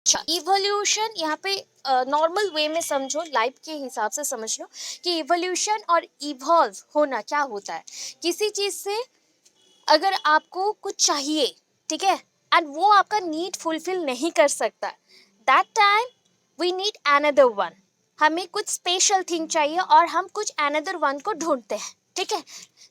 अच्छा, इवोल्यूशन यहाँ पे नॉर्मल वे में समझो, लाइफ के हिसाब से समझ लो कि इवोल्यूशन और इवॉल्व होना क्या होता है। किसी चीज से अगर आपको कुछ चाहिए, ठीक है, एंड वो आपका नीड फुलफिल नहीं कर सकता, that time we need another one. हमें कुछ स्पेशल थिंग चाहिए और हम कुछ अनदर वन को ढूंढते हैं, ठीक है।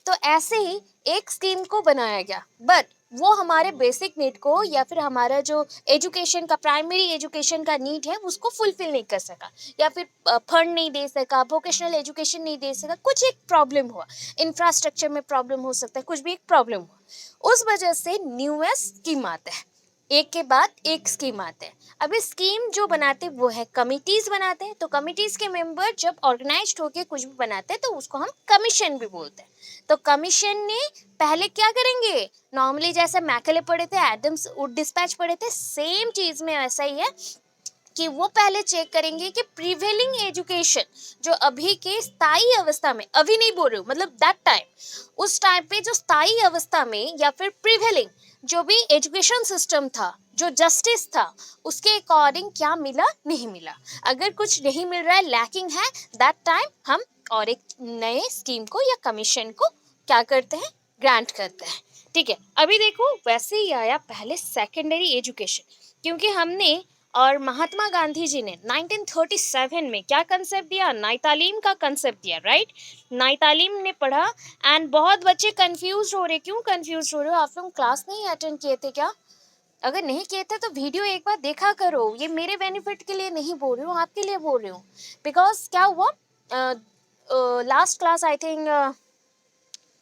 तो ऐसे ही एक स्कीम को बनाया गया, बट वो हमारे बेसिक नीड को या फिर हमारा जो एजुकेशन का, प्राइमरी एजुकेशन का नीड है उसको फुलफिल नहीं कर सका, या फिर फंड नहीं दे सका, वोकेशनल एजुकेशन नहीं दे सका, कुछ एक प्रॉब्लम हुआ, इंफ्रास्ट्रक्चर में प्रॉब्लम हो सकता है, कुछ भी एक प्रॉब्लम हुआ, उस वजह से न्यूएस्ट स्कीम आता है, एक के बाद एक स्कीम आते हैं। अभी स्कीम जो बनाते हैं वो है कमिटीज बनाते हैं, तो कमिटीज के मेंबर जब ऑर्गेनाइज्ड होके कुछ भी बनाते हैं तो उसको हम कमीशन भी बोलते हैं। तो कमीशन ने पहले क्या करेंगे, नॉर्मली जैसे मैकेले पढ़े थे, एडम्स वुड डिस्पैच पढ़े थे, सेम चीज में ऐसा ही है कि वो पहले चेक करेंगे कि प्रिवेलिंग एजुकेशन जो अभी के स्थायी अवस्था में, अभी नहीं बोल रही हूँ, मतलब दैट टाइम, उस टाइम पे जो स्थायी अवस्था में या फिर प्रिवेलिंग जो भी एजुकेशन सिस्टम था, जो जस्टिस था, उसके अकॉर्डिंग क्या मिला नहीं मिला। अगर कुछ नहीं मिल रहा है, लैकिंग है, दैट टाइम हम और एक नए स्कीम को या कमीशन को क्या करते हैं, ग्रांट करते हैं, ठीक है। अभी देखो वैसे ही आया पहले सेकेंडरी एजुकेशन, क्योंकि हमने और महात्मा गांधी जी ने 1937 में क्या कंसेप्ट दिया, नई तालीम का कंसेप्ट दिया, राइट। नई तालीम ने पढ़ा, एंड बहुत बच्चे कंफ्यूज हो रहे, क्यों कंफ्यूज हो रहे हो, आप लोग क्लास नहीं अटेंड किए थे क्या? अगर नहीं किए थे तो वीडियो एक बार देखा करो, ये मेरे बेनिफिट के लिए नहीं बोल रही हूँ, आपके लिए बोल रही हूँ। बिकॉज क्या हुआ, last class I think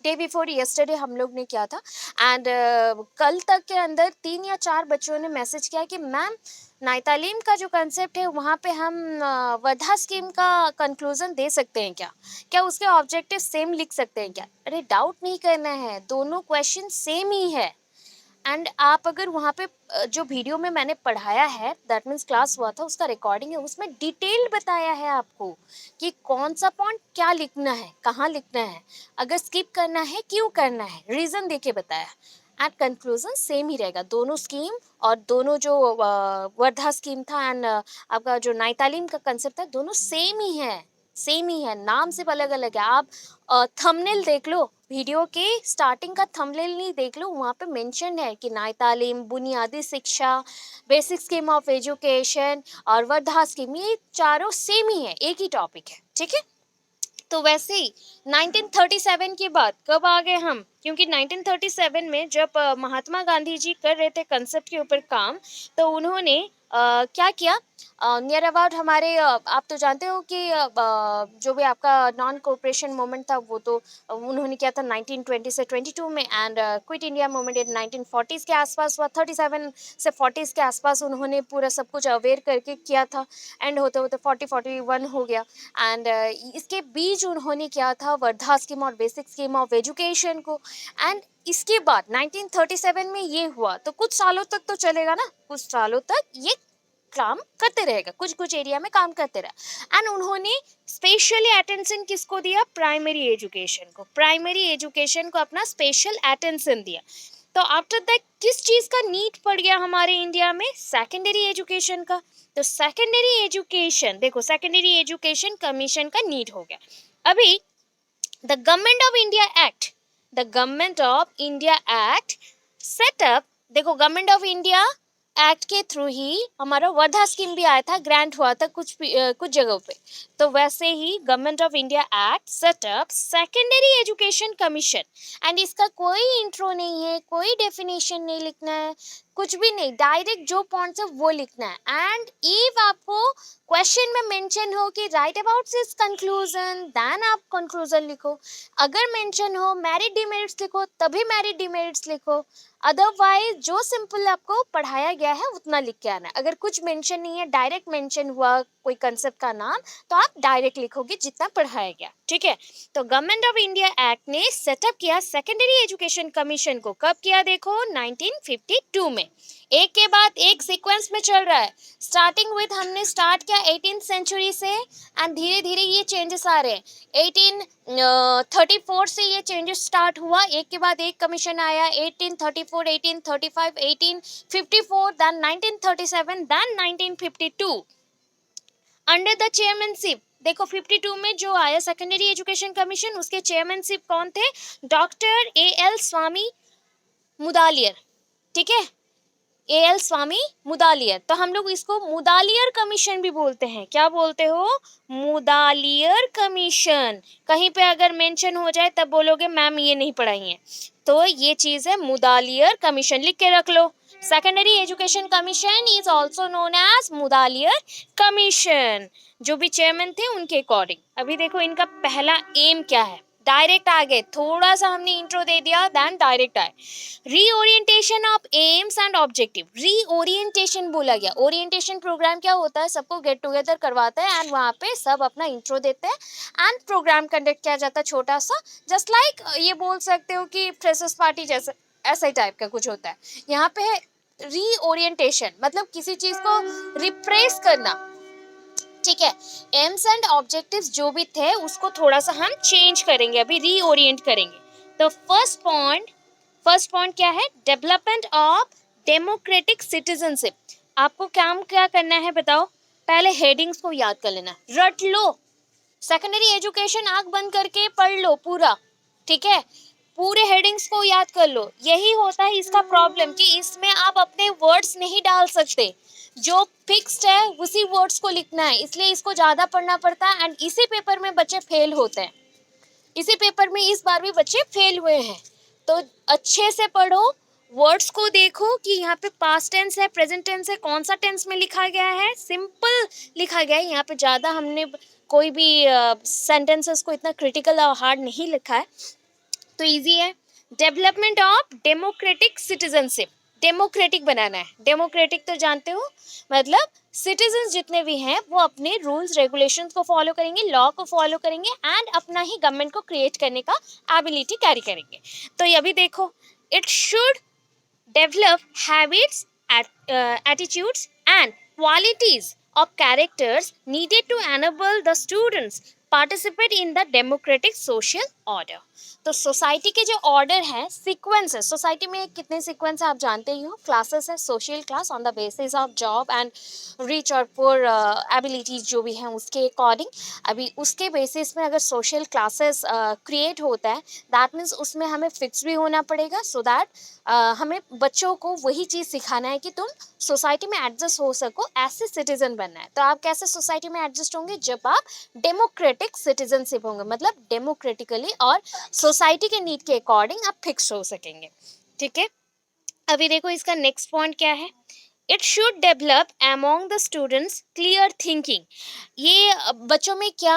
day before yesterday हम लोग ने किया था, एंड कल तक के अंदर 3 या 4 बच्चों ने मैसेज किया कि मैम नई तालीम का जो कंसेप्ट है वहाँ पे हम वर्धा स्कीम का कंक्लूजन दे सकते हैं क्या, क्या उसके ऑब्जेक्टिव सेम लिख सकते हैं क्या? अरे डाउट नहीं करना है, दोनों क्वेश्चन सेम ही है। एंड आप अगर वहाँ पे जो वीडियो में मैंने पढ़ाया है, दैट मीन्स क्लास हुआ था, उसका रिकॉर्डिंग है, उसमें डिटेल्ड बताया है आपको कि कौन सा पॉइंट क्या लिखना है, कहाँ लिखना है, अगर स्किप करना है क्यों करना है, रीज़न देके बताया। एंड कंक्लूजन सेम ही रहेगा, दोनों स्कीम और दोनों जो वर्धा स्कीम था एंड आपका जो नई तालीम का कंसेप्ट था, दोनों सेम ही है, सेम ही है, नाम सिर्फ अलग अलग है। आप थंबनेल देख लो, वीडियो के स्टार्टिंग का थंबनेल नहीं देख लो, वहाँ पे मेंशन है कि नई तालीम, बुनियादी शिक्षा, बेसिक स्कीम ऑफ एजुकेशन और वर्धा स्कीम, ये चारों सेम ही है, एक ही टॉपिक है, ठीक है। तो वैसे ही 1937 के बाद कब आ गए हम, क्योंकि 1937 में जब महात्मा गांधी जी कर रहे थे कंसेप्ट के ऊपर काम, तो उन्होंने क्या किया, नियर अबाउट हमारे आप तो जानते हो कि जो भी आपका नॉन कोऑपरेशन मूवमेंट था वो तो उन्होंने किया था 1920 से 22 में, and quit India movement 1940s के आसपास हुआ, 37 से 40s के आसपास उन्होंने पूरा सब कुछ अवेयर करके किया था, एंड होते होते 41 हो गया। एंड इसके बीच उन्होंने किया था वर्धा स्कीम और बेसिक स्कीम ऑफ एजुकेशन को। एंड इसके बाद 1937 में ये हुआ, तो कुछ सालों तक तो चलेगा ना, कुछ सालों तक ये काम करते रहेगा, कुछ कुछ एरिया में काम करते रहा। एंड उन्होंने स्पेशली अटेंशन किसको दिया, प्राइमरी एजुकेशन को, प्राइमरी एजुकेशन को अपना स्पेशल अटेंशन दिया। तो आफ्टर दैट किस चीज का नीड पड़ गया हमारे इंडिया में, सेकेंडरी एजुकेशन का। तो सेकेंडरी एजुकेशन देखो, सेकेंडरी एजुकेशन कमीशन का नीड हो गया। अभी the government of India act, the government of India act setup, देखो गवर्नमेंट ऑफ इंडिया एक्ट के थ्रू ही हमारा वर्धा स्कीम भी आया था, ग्रांट हुआ था कुछ जगहों पे। तो वैसे ही government of India act set up secondary education commission, and इसका कोई इंट्रो नहीं है, कोई डेफिनेशन नहीं लिखना है, कुछ भी नहीं, डायरेक्ट जो पॉइंट्स है वो लिखना है। एंड इफ आपको क्वेश्चन में मेंशन हो कि write about this conclusion, then आप कंक्लूजन लिखो। अगर मेंशन हो मेरिट डिमेरिट्स लिखो, तभी मेरिट डिमेरिट्स लिखो, अदरवाइज जो सिंपल आपको पढ़ाया गया है उतना लिख के आना है। अगर कुछ मेंशन नहीं है, डायरेक्ट मेंशन हुआ कोई कंसेप्ट का नाम, तो आप डायरेक्ट लिखोगे जितना पढ़ाया गया, ठीक है। तो गवर्नमेंट ऑफ इंडिया एक्ट ने सेटअप किया सेकेंडरी एजुकेशन कमीशन को, कब किया देखो 1952 में। एक के बाद एक सीक्वेंस में चल रहा है, स्टार्टिंग विथ हमने स्टार्ट किया 18th सेंचुरी से, एंड धीरे धीरे ये चेंजेस आ रहे हैं। 1834 से ये चेंजेस स्टार्ट हुआ, एक के बाद एक कमीशन आया, 1834, 1835, 1854 then 1937, then 1952 under the chairmanship. देखो 52 में जो आया सेकेंडरी एजुकेशन कमीशन, उसके चेयरमैनशिप कौन थे? डॉक्टर एल स्वामी मुदालियर। ठीक है, एल स्वामी मुदालियर। तो हम लोग इसको मुदालियर कमीशन भी बोलते हैं। क्या बोलते हो? मुदालियर कमीशन। कहीं पे अगर मेंशन हो जाए तब बोलोगे मैम ये नहीं पढ़ाई है, तो ये चीज है मुदालियर कमीशन, लिख के रख लो। Secondary education commission is also known as Mudaliar commission. जो भी चेयरमैन थे उनके अकॉर्डिंग। अभी देखो इनका पहला एम क्या है, डायरेक्ट आ गए, थोड़ा सा हमने इंट्रो दे दिया देन डायरेक्ट आए। Reorientation of AIIMS and objective. Reorientation बोला गया। ओरिएंटेशन प्रोग्राम क्या होता है? सबको गेट टुगेदर करवाता है एंड वहाँ पे सब अपना इंट्रो देते हैं एंड प्रोग्राम कंडक्ट किया जाता है छोटा सा, जस्ट लाइक ये बोल सकते हो कि फ्रेशर्स पार्टी जैसे, ऐसा ही टाइप का कुछ होता है। यहाँ पे है रीओरिएंटेशन, मतलब किसी चीज को रिप्रेस करना। ठीक है, एम्स एंड ऑब्जेक्टिव्स जो भी थे उसको थोड़ा सा हम चेंज करेंगे, अभी रीओरिएंट करेंगे। तो फर्स्ट पॉइंट क्या है? Development of democratic citizenship. आपको काम क्या करना है बताओ? पहले हेडिंग्स को याद कर लेना, रट लो। सेकेंडरी एजुकेशन आंख बंद करके पढ़ लो पूरा। ठीक है, पूरे हेडिंग्स को याद कर लो। यही होता है इसका प्रॉब्लम कि इसमें आप अपने वर्ड्स नहीं डाल सकते, जो फिक्स्ड है उसी वर्ड्स को लिखना है, इसलिए इसको ज्यादा पढ़ना पड़ता है एंड इसी पेपर में बच्चे फेल होते हैं। इसी पेपर में इस बार भी बच्चे फेल हुए हैं। तो अच्छे से पढ़ो, वर्ड्स को देखो कि यहाँ पे पास्ट टेंस है, प्रेजेंट टेंस है, कौन सा टेंस में लिखा गया है, सिंपल लिखा गया है। यहाँ पे ज़्यादा हमने कोई भी सेंटेंसेस को इतना क्रिटिकल और हार्ड नहीं लिखा है, तो इजी है। Development of democratic citizenship, democratic बनाना है। डेमोक्रेटिक तो जानते हो, मतलब सिटीजन्स जितने भी हैं वो अपने रूल्स रेगुलेशंस को फॉलो करेंगे, लॉ को फॉलो करेंगे एंड अपना ही गवर्नमेंट को क्रिएट करने का एबिलिटी कैरी करेंगे। तो ये भी देखो, it should develop habits, attitudes and qualities of characters needed to enable the students participate in the democratic social order। तो सोसाइटी के जो ऑर्डर है, सीक्वेंस है, सोसाइटी में कितने सीक्वेंस है आप जानते ही हो। क्लासेस है, social class on the basis of job and rich और पुअर एबिलिटीज जो भी हैं उसके अकॉर्डिंग। अभी उसके बेसिस में अगर सोशल क्लासेस क्रिएट होता है, दैट मीन्स उसमें हमें फिक्स भी होना पड़ेगा, सो दैट हमें बच्चों को वही चीज़ सिखाना है कि तुम सोसाइटी में एडजस्ट हो सको, ऐसे सिटीजन बनना है। तो आप कैसे सोसाइटी में एडजस्ट होंगे? जब आप डेमोक्रेटिक सिटीजनशिप होंगे, मतलब डेमोक्रेटिकली और सोसाइटी के नीड के अकॉर्डिंग आप फिक्स हो सकेंगे। ठीक है, अभी देखो इसका नेक्स्ट पॉइंट क्या है? It should develop among the students clear thinking. ये बच्चों में क्या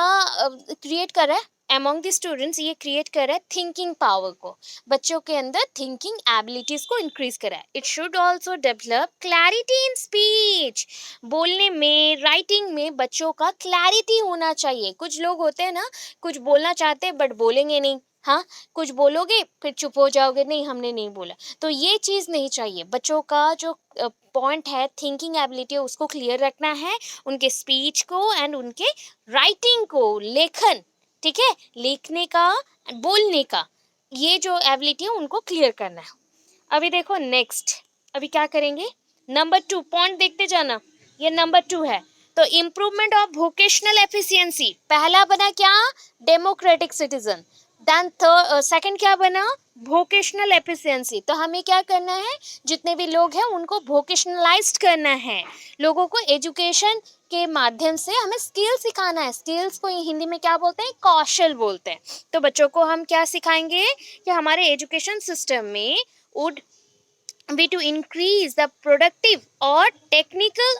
क्रिएट कर रहा है? अमॉन्ग द स्टूडेंट्स ये क्रिएट कर रहा है थिंकिंग पावर को, बच्चों के अंदर थिंकिंग एबिलिटीज को इंक्रीज करा है। It should also develop clarity in speech. बोलने में, राइटिंग में बच्चों का क्लैरिटी होना चाहिए। कुछ लोग होते हैं ना, कुछ बोलना चाहते हैं बट बोलेंगे नहीं, हाँ, कुछ बोलोगे फिर चुप हो जाओगे, नहीं हमने नहीं बोला। तो ये चीज़ नहीं चाहिए। बच्चों का जो पॉइंट है, थिंकिंग एबिलिटी, उसको क्लियर रखना है, उनके स्पीच को एंड उनके राइटिंग को, लेखन, ठीक है, लिखने का, बोलने का, ये जो एबिलिटी है उनको क्लियर करना है। अभी देखो नेक्स्ट, अभी क्या करेंगे? नंबर 2 पॉइंट देखते जाना, ये नंबर 2 है। तो इम्प्रूवमेंट ऑफ वोकेशनल एफिशिएंसी, पहला बना क्या? Democratic citizen. देन सेकंड क्या बना? Vocational efficiency. तो हमें क्या करना है? जितने भी लोग हैं उनको वोकेशनलाइज्ड करना है, लोगों को एजुकेशन के माध्यम से हमें स्किल सिखाना है। स्किल्स को हिंदी में क्या बोलते हैं? कौशल बोलते हैं। तो बच्चों को हम क्या सिखाएंगे कि हमारे एजुकेशन सिस्टम में would be to increase the productive or technical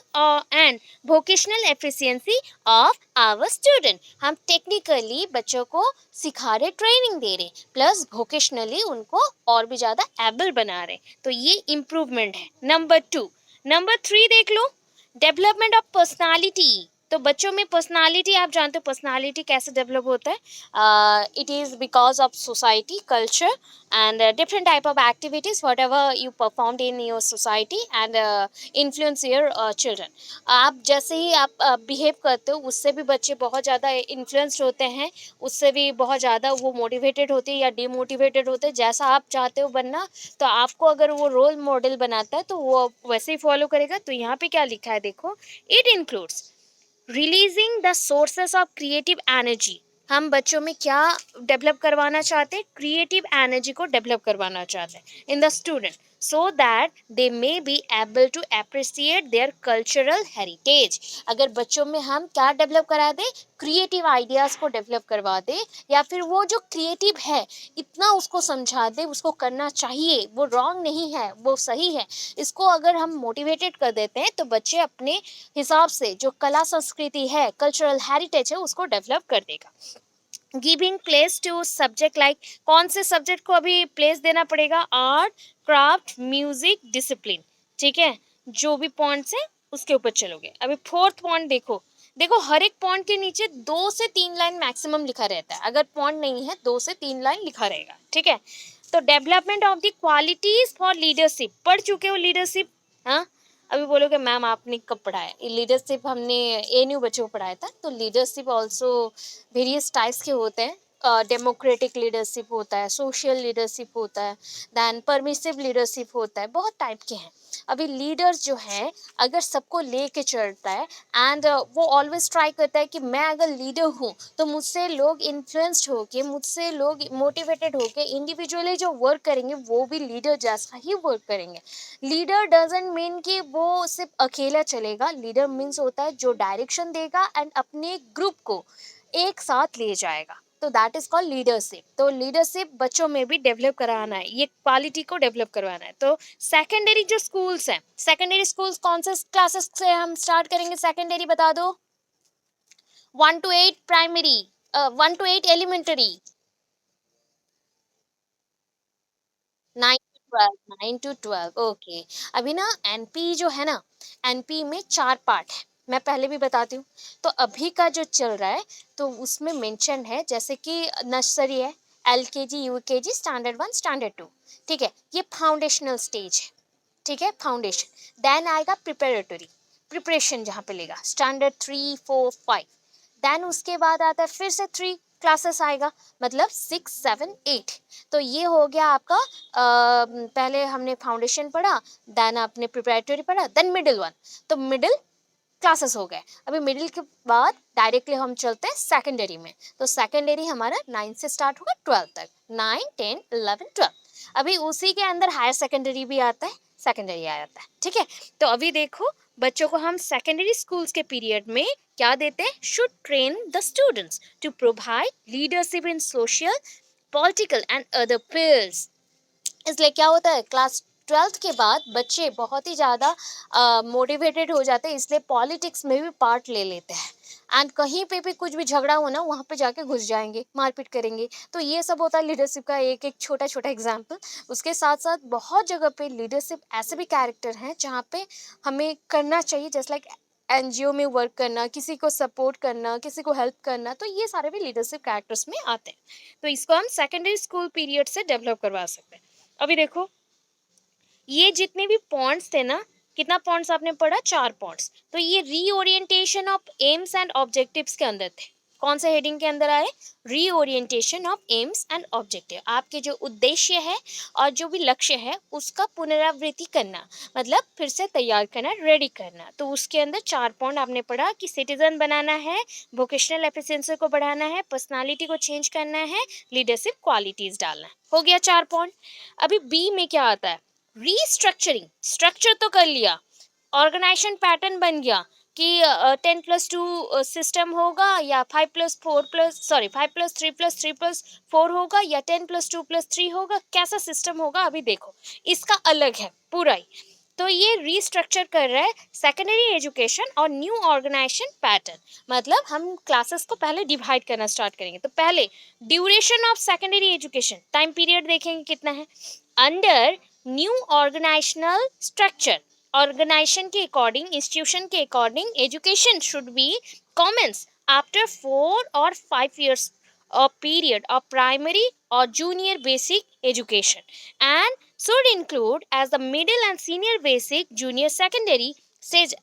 and vocational efficiency of our student। हम टेक्निकली बच्चों को सिखा रहे, ट्रेनिंग दे रहे, प्लस वोकेशनली उनको और भी ज़्यादा एबल बना रहे। तो ये इम्प्रूवमेंट है, नंबर 2। नंबर 3 देख लो, डेवलपमेंट ऑफ पर्सनालिटी। तो बच्चों में पर्सनालिटी, आप जानते हो पर्सनालिटी कैसे डेवलप होता है? It is because of society, culture and different type of activities what ever you performed in your society and influence your children. आप जैसे ही आप बिहेव करते हो उससे भी बच्चे बहुत ज़्यादा इन्फ्लुएंस्ड होते हैं, उससे भी बहुत ज़्यादा वो मोटिवेटेड होते हैं या डिमोटिवेटेड होते हैं। जैसा आप चाहते हो बनना, तो आपको अगर वो रोल मॉडल बनाता है तो वो वैसे ही फॉलो करेगा। तो यहाँ पे क्या लिखा है देखो, it includes releasing the sources of creative energy. हम बच्चों में क्या डेवलप करवाना चाहते हैं? क्रिएटिव एनर्जी को डेवलप करवाना चाहते हैं in the student, so that they may be able to appreciate their cultural heritage. अगर बच्चों में हम क्या डेवलप करा दें? क्रिएटिव आइडियाज़ को डेवलप करवा दें, या फिर वो जो क्रिएटिव है इतना उसको समझा दे, उसको करना चाहिए, वो रॉन्ग नहीं है, वो सही है। इसको अगर हम मोटिवेटेड कर देते हैं तो बच्चे अपने हिसाब से जो कला संस्कृति है, कल्चरल हेरिटेज है, उसको डेवलप कर देगा। Giving place to subject like, कौन से सब्जेक्ट को अभी प्लेस देना पड़ेगा? Art, craft, music, discipline. ठीक है, जो भी पॉइंट्स है उसके ऊपर चलोगे। अभी फोर्थ पॉइंट देखो, देखो हर एक पॉइंट के नीचे 2 से 3 लाइन मैक्सिमम लिखा रहता है। अगर पॉइंट नहीं है 2 से 3 लाइन लिखा रहेगा। ठीक है, तो development of the qualities for leadership, पढ़ चुके हो लीडरशिप? हाँ, अभी बोलोगे मैम आपने कब पढ़ाया ये लीडरशिप? हमने एएनयू बच्चों को पढ़ाया था। तो लीडरशिप ऑल्सो वेरियस टाइप्स के होते हैं। डेमोक्रेटिक लीडरशिप होता है, सोशल लीडरशिप होता है, दैन परमिसिव लीडरशिप होता है, बहुत टाइप के हैं। अभी लीडर्स जो हैं, अगर सबको लेके चलता है एंड वो ऑलवेज ट्राई करता है कि मैं अगर लीडर हूँ तो मुझसे लोग इन्फ्लुएंस्ड होके, मुझसे लोग मोटिवेटेड होके इंडिविजुअली जो वर्क करेंगे वो भी लीडर जैसा ही वर्क करेंगे। लीडर डजंट मीन कि वो सिर्फ अकेला चलेगा। लीडर मीन्स होता है जो डायरेक्शन देगा एंड अपने ग्रुप को एक साथ ले जाएगा। तो दैट इज कॉल्ड लीडरशिप। तो लीडरशिप बच्चों में भी डेवलप कराना है, ये क्वालिटी को डेवलप करवाना है। तो सेकेंडरी जो स्कूल्स हैं, सेकेंडरी स्कूल्स कौन से क्लासेस से हम स्टार्ट करेंगे? सेकेंडरी बता दो। 1 to 8 primary, 1 to 8 elementary, 9 to 12, 9 to 12, okay. अभी ना एनपी जो है ना, एनपी में 4 पार्ट है, मैं पहले भी बताती हूँ। तो अभी का जो चल रहा है तो उसमें मेंशन है जैसे कि नर्सरी है, एलकेजी, यूकेजी, स्टैंडर्ड 1, स्टैंडर्ड 2। ठीक है, ये फाउंडेशनल स्टेज है। ठीक है, फाउंडेशन। देन आएगा प्रिपरेटरी, प्रिपरेशन जहाँ पे लेगा स्टैंडर्ड 3, 4, 5। देन उसके बाद आता है फिर से 3 क्लासेस आएगा, मतलब 6, 7, 8। तो ये हो गया आपका पहले हमने फाउंडेशन पढ़ा, देन आपने प्रिपरेटरी पढ़ा, देन मिडिल 1। तो मिडिल क्लासेस हो गए। अभी मिडिल के बाद डायरेक्टली हम चलते हैं सेकेंडरी में। तो सेकेंडरी हमारा 9 से स्टार्ट होगा 12 तक, 9, 10, 11, 12। अभी उसी के अंदर हायर सेकेंडरी भी आता है, सेकेंडरी आ जाता है। ठीक है, तो अभी देखो बच्चों को हम सेकेंडरी स्कूल्स के पीरियड में क्या देते हैं? Should train the students to provide leadership in social, political and other fields. इसलिए क्या होता है, क्लास 12th के बाद बच्चे बहुत ही ज़्यादा मोटिवेटेड हो जाते हैं, इसलिए पॉलिटिक्स में भी पार्ट ले लेते हैं। एंड कहीं पे भी कुछ भी झगड़ा हो ना, वहाँ पे जाके घुस जाएंगे, मारपीट करेंगे। तो ये सब होता है लीडरशिप का एक एक छोटा छोटा एग्जाम्पल। उसके साथ साथ बहुत जगह पे लीडरशिप ऐसे भी कैरेक्टर हैं जहाँ पे हमें करना चाहिए, जैसे लाइक एनजीओ में वर्क करना, किसी को सपोर्ट करना, किसी को हेल्प करना। तो ये सारे भी लीडरशिप कैरेक्टर्स में आते हैं। तो इसको हम सेकेंडरी स्कूल पीरियड से डेवलप करवा सकते हैं। अभी देखो ये जितने भी पॉइंट्स थे ना, कितना पॉइंट्स आपने पढ़ा? 4 पॉइंट्स। तो ये reorientation of AIIMS and objectives के अंदर थे। कौन से हेडिंग के अंदर आए? Reorientation of AIIMS and objective. आपके जो उद्देश्य है और जो भी लक्ष्य है उसका पुनरावृत्ति करना, मतलब फिर से तैयार करना, रेडी करना। तो उसके अंदर 4 पॉइंट आपने पढ़ा कि सिटीजन बनाना है, वोकेशनल एफिशिएंसी को बढ़ाना है, पर्सनालिटी को चेंज करना है, लीडरशिप क्वालिटीज डालना है। हो गया 4 पॉइंट। अभी बी में क्या आता है? रीस्ट्रक्चरिंग। स्ट्रक्चर तो कर लिया, ऑर्गेनाइजेशन पैटर्न बन गया कि 10+2 सिस्टम होगा या 5+3+3+3 होगा या 10+2+3 होगा, कैसा सिस्टम होगा अभी देखो, इसका अलग है पूरा ही। तो ये रीस्ट्रक्चर कर रहा है सेकेंडरी एजुकेशन और न्यू ऑर्गेनाइजेशन पैटर्न। मतलब हम क्लासेस को पहले डिवाइड करना स्टार्ट करेंगे। तो पहले duration of secondary education, time period देखेंगे कितना है। Under new organisational structure, organisation के अकॉर्डिंग, इंस्टीट्यूशन के according education should be commence after 4 or 5 years or period of primary or junior basic education and should include as the middle and senior basic junior secondary stage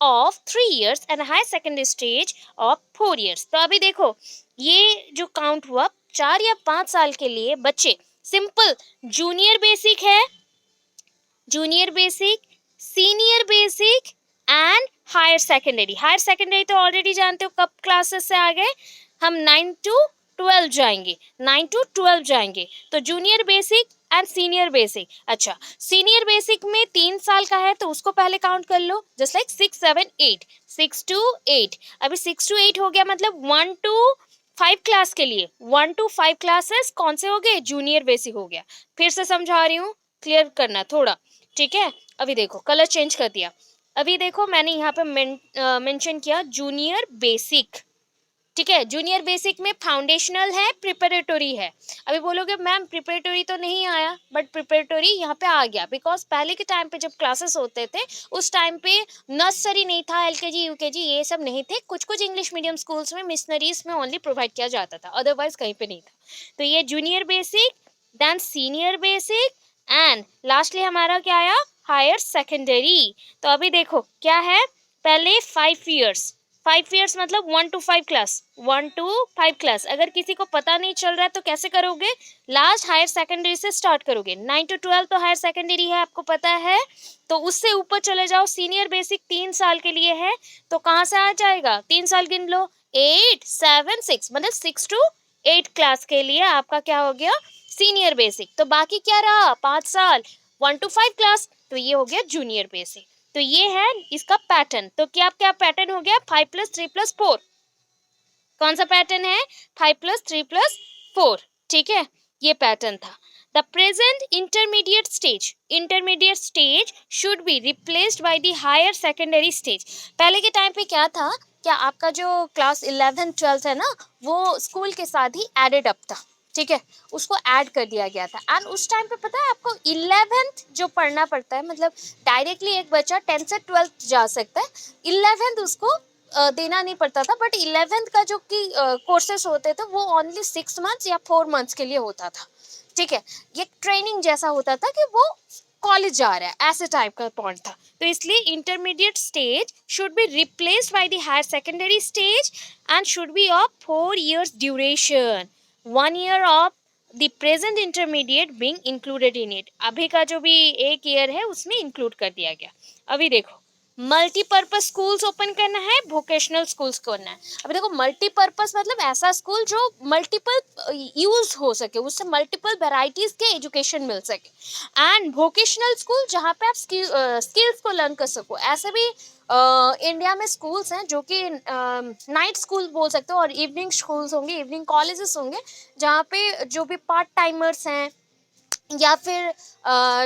of 3 years and high secondary stage of 4 years। तो अभी देखो ये जो count हुआ 4 या 5 साल के लिए बच्चे सिंपल जूनियर बेसिक है, junior basic, senior basic and higher secondary. Higher secondary तो ऑलरेडी जानते हो कब क्लासेस से आ गए, हम 9 to 12 जाएंगे, 9 to 12 जाएंगे। तो junior basic and senior basic. अच्छा, सीनियर बेसिक में 3 साल का है तो उसको पहले काउंट कर लो, जस्ट लाइक 6, 7, 8, 6 to 8। अभी 6 to 8 हो गया, मतलब 1 to 5 क्लास के लिए 1 to 5 क्लासेस कौन से हो गए, जूनियर बेसिक हो गया। फिर से समझा रही हूँ, क्लियर करना थोड़ा, ठीक है। अभी देखो कलर चेंज कर दिया, अभी देखो मैंने यहाँ पे मेंशन किया जूनियर बेसिक, ठीक है। जूनियर बेसिक में फाउंडेशनल है, प्रिपरेटरी है। अभी बोलोगे मैम प्रिपरेटरी तो नहीं आया, बट प्रिपरेटरी यहाँ पे आ गया बिकॉज पहले के टाइम पे जब क्लासेस होते थे उस टाइम पे नर्सरी नहीं था, एलकेजी यूकेजी ये सब नहीं थे, कुछ कुछ इंग्लिश मीडियम स्कूल्स में मिशनरीज में ओनली प्रोवाइड किया जाता था, अदरवाइज कहीं पे नहीं था। तो ये junior basic, then senior basic and lastly हमारा क्या आया, हायर सेकेंडरी। तो अभी देखो क्या है, पहले 5 years, 5 years मतलब 1 to 5 क्लास, 1 to 5 क्लास। अगर किसी को पता नहीं चल रहा है तो कैसे करोगे, लास्ट हायर सेकेंडरी से स्टार्ट करोगे। 9 to 12 तो हायर सेकेंडरी है, आपको पता है, तो उससे ऊपर चले जाओ। सीनियर बेसिक 3 साल के लिए है, तो कहाँ से आ जाएगा, 3 साल गिन लो, 8, 7, 6, मतलब 6 to 8 क्लास के लिए आपका क्या हो गया, सीनियर बेसिक। तो बाकी क्या रहा, 5 साल, 1 to 5 क्लास, तो ये हो गया जूनियर बेसिक। तो ये है इसका पैटर्न। तो क्या क्या पैटर्न हो गया, 5+3+4, कौन सा पैटर्न है, 5+3+4, ठीक है, ये पैटर्न था। The present intermediate stage should be replaced by the higher secondary stage. पहले के टाइम पे क्या था, क्या आपका जो क्लास 11th 12th है ना, वो स्कूल के साथ ही एडेड अप था, ठीक है, उसको ऐड कर दिया गया था। एंड उस टाइम पे पता है आपको 11th जो पढ़ना पड़ता है, मतलब डायरेक्टली एक बच्चा 10th से 12th जा सकता है, 11th उसको देना नहीं पड़ता था। बट 11th का जो कि कोर्सेस होते थे वो ओनली 6 months या 4 months के लिए होता था, ठीक है। ये ट्रेनिंग जैसा होता था कि वो कॉलेज जा रहा है, ऐसे टाइप का पॉइंट था। तो इसलिए intermediate stage should be replaced by the higher secondary stage and should be of 4 years duration, 1 year of the present intermediate being included in it. अभी का जो भी 1 year है उसमें इंक्लूड कर दिया गया। अभी देखो मल्टीपर्पज स्कूल्स ओपन करना है, वोकेशनल स्कूल्स करना है। अभी देखो मल्टीपर्पज मतलब ऐसा स्कूल जो मल्टीपल यूज हो सके, उससे मल्टीपल वेराइटीज के एजुकेशन मिल सके। एंड वोकेशनल स्कूल जहाँ पे आप स्किल्स को लर्न कर सको। ऐसे भी इंडिया में स्कूल्स हैं जो कि नाइट स्कूल बोल सकते हो और इवनिंग स्कूल्स होंगे, इवनिंग कॉलेजेस होंगे, जहाँ पे जो भी पार्ट टाइमर्स हैं या फिर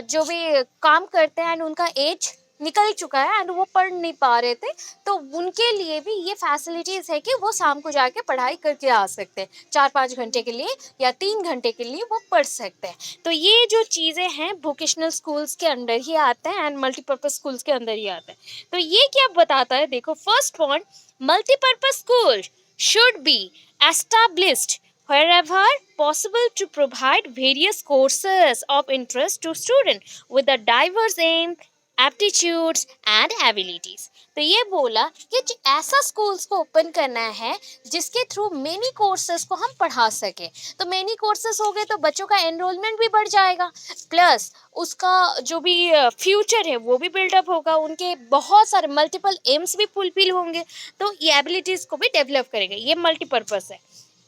जो भी काम करते हैं एंड उनका एज निकल चुका है एंड वो पढ़ नहीं पा रहे थे, तो उनके लिए भी ये फैसिलिटीज़ है कि वो शाम को जाके पढ़ाई करके आ सकते हैं, 4-5 घंटे के लिए या 3 घंटे के लिए वो पढ़ सकते हैं। तो ये जो चीज़ें हैं वोकेशनल स्कूल्स के अंडर ही आते हैं एंड मल्टीपर्पज़ स्कूल्स के अंदर ही आते हैं। तो ये क्या बताता है, देखो first point, multipurpose school should B established wherever possible to provide various courses of interest to students with a diverse aim, aptitudes and abilities। तो ये बोला कि ऐसा स्कूल्स को ओपन करना है जिसके थ्रू मेनी कोर्सेज को हम पढ़ा सके। तो मेनी कोर्सेज हो गए तो बच्चों का एनरोलमेंट भी बढ़ जाएगा, प्लस उसका जो भी फ्यूचर है वो भी बिल्डअप होगा, उनके बहुत सारे मल्टीपल एम्स भी फुलफिल होंगे, तो ये एबिलिटीज़ को भी डेवलप करेगा। ये मल्टीपर्पज़ है।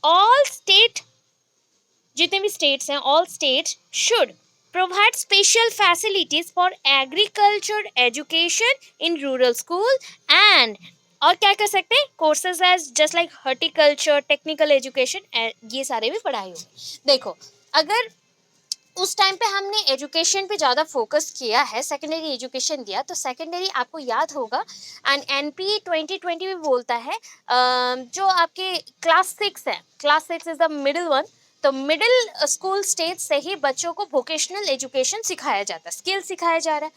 ऑल स्टेट, जितने भी स्टेट्स हैं, all states should provide special facilities for agriculture education in rural school and, और क्या कर सकते हैं, courses as just like horticulture, technical education, ये सारे भी पढ़ाई होगी। देखो अगर उस टाइम पे हमने एजुकेशन पे ज़्यादा फोकस किया है, सेकेंडरी एजुकेशन दिया, तो सेकेंडरी आपको याद होगा एंड NP 2020 भी बोलता है जो आपके क्लास 6 है, class 6 is the middle one, तो मिडिल स्कूल स्टेज से ही बच्चों को वोकेशनल एजुकेशन सिखाया जाता है, स्किल सिखाया जा रहा है।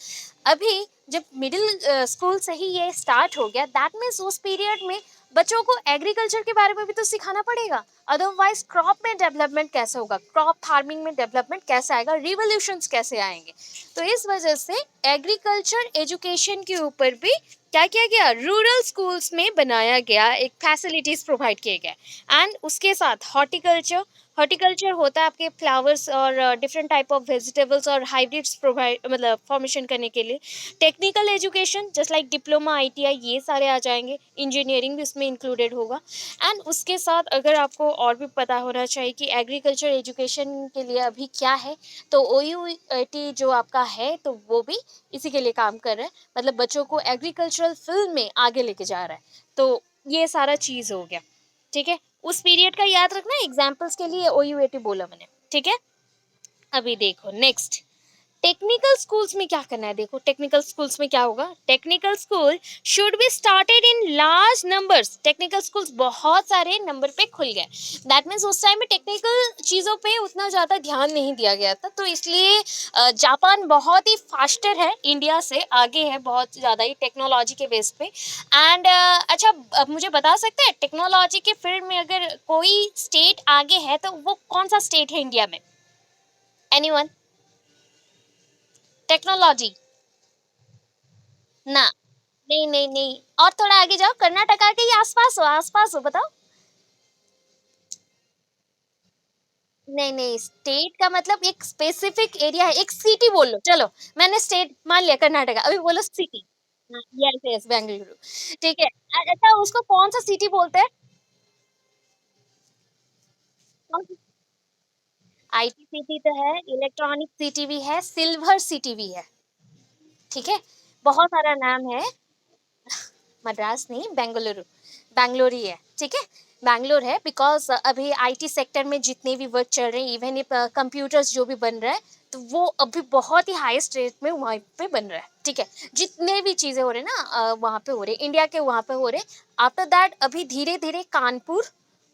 अभी जब मिडिल स्कूल से ही ये स्टार्ट हो गया, दैट मीन्स उस पीरियड में बच्चों को एग्रीकल्चर के बारे में भी तो सिखाना पड़ेगा, अदरवाइज क्रॉप में डेवलपमेंट कैसे होगा, क्रॉप फार्मिंग में डेवलपमेंट कैसे आएगा, रिवोल्यूशंस कैसे आएंगे। तो इस वजह से एग्रीकल्चर एजुकेशन के ऊपर भी क्या किया गया, रूरल स्कूल्स में बनाया गया, एक फैसिलिटीज प्रोवाइड किए गए। एंड उसके साथ हॉर्टिकल्चर, हॉर्टिकल्चर होता है आपके फ्लावर्स और डिफरेंट टाइप ऑफ वेजिटेबल्स और हाइब्रिड्स प्रोवाइड मतलब फॉर्मेशन करने के लिए। Technical education just like diploma, ITI, ये सारे आ जाएंगे, इंजीनियरिंग भी उसमें इंक्लूडेड होगा। एंड उसके साथ अगर आपको और भी पता होना चाहिए कि एग्रीकल्चर एजुकेशन के लिए अभी क्या है, तो ओयूएटी जो आपका है तो वो भी इसी के लिए काम कर रहा है, मतलब बच्चों को एग्रीकल्चरल फील्ड में आगे लेके जा रहा है। तो ये सारा चीज़ हो गया, ठीक है। उस पीरियड का याद रखना, एग्जाम्पल्स के लिए ओयूएटी बोला मैंने, ठीक है। अभी देखो नेक्स्ट, टेक्निकल स्कूल्स में क्या करना है। देखो टेक्निकल स्कूल्स में क्या होगा, technical school should be started in large numbers. Technical schools बहुत सारे नंबर पे खुल गए, दैट मीन्स उस टाइम में टेक्निकल चीज़ों पे उतना ज़्यादा ध्यान नहीं दिया गया था, तो इसलिए जापान बहुत ही फास्टर है, इंडिया से आगे है बहुत ज़्यादा ही टेक्नोलॉजी के बेस पे। एंड अच्छा, अब मुझे बता सकते हैं टेक्नोलॉजी के फील्ड में अगर कोई स्टेट आगे है तो वो कौन सा स्टेट है इंडिया में, एनीवन? टेक्नोलॉजी ना, नहीं नहीं नहीं, और थोड़ा आगे जाओ, कर्नाटका के ही आसपास हो, आसपास हो, बताओ। नहीं नहीं, स्टेट का मतलब एक स्पेसिफिक एरिया है, एक सिटी बोल लो, चलो मैंने स्टेट मान लिया कर्नाटका, अभी बोलो सिटी। यस यस, बेंगलुरु, ठीक है। अच्छा, उसको कौन सा सिटी बोलते हैं? आईटी सिटी तो है, इलेक्ट्रॉनिक सिटी भी है, सिल्वर सिटी भी है, ठीक है, बहुत सारा नाम है। मद्रास नहीं, बेंगलुरु, बैंगलोर ही है, ठीक है। बैंगलोर है बिकॉज अभी आईटी सेक्टर में जितने भी वर्क चल रहे हैं, इवन कंप्यूटर्स जो भी बन रहा है, तो वो अभी बहुत ही हाईएस्ट रेट में वहाँ पे बन रहा है, ठीक है। जितने भी चीज़ें हो रहे हैं ना वहाँ पे हो रहे, इंडिया के वहाँ पे हो रहे। आफ्टर दैट अभी धीरे धीरे कानपुर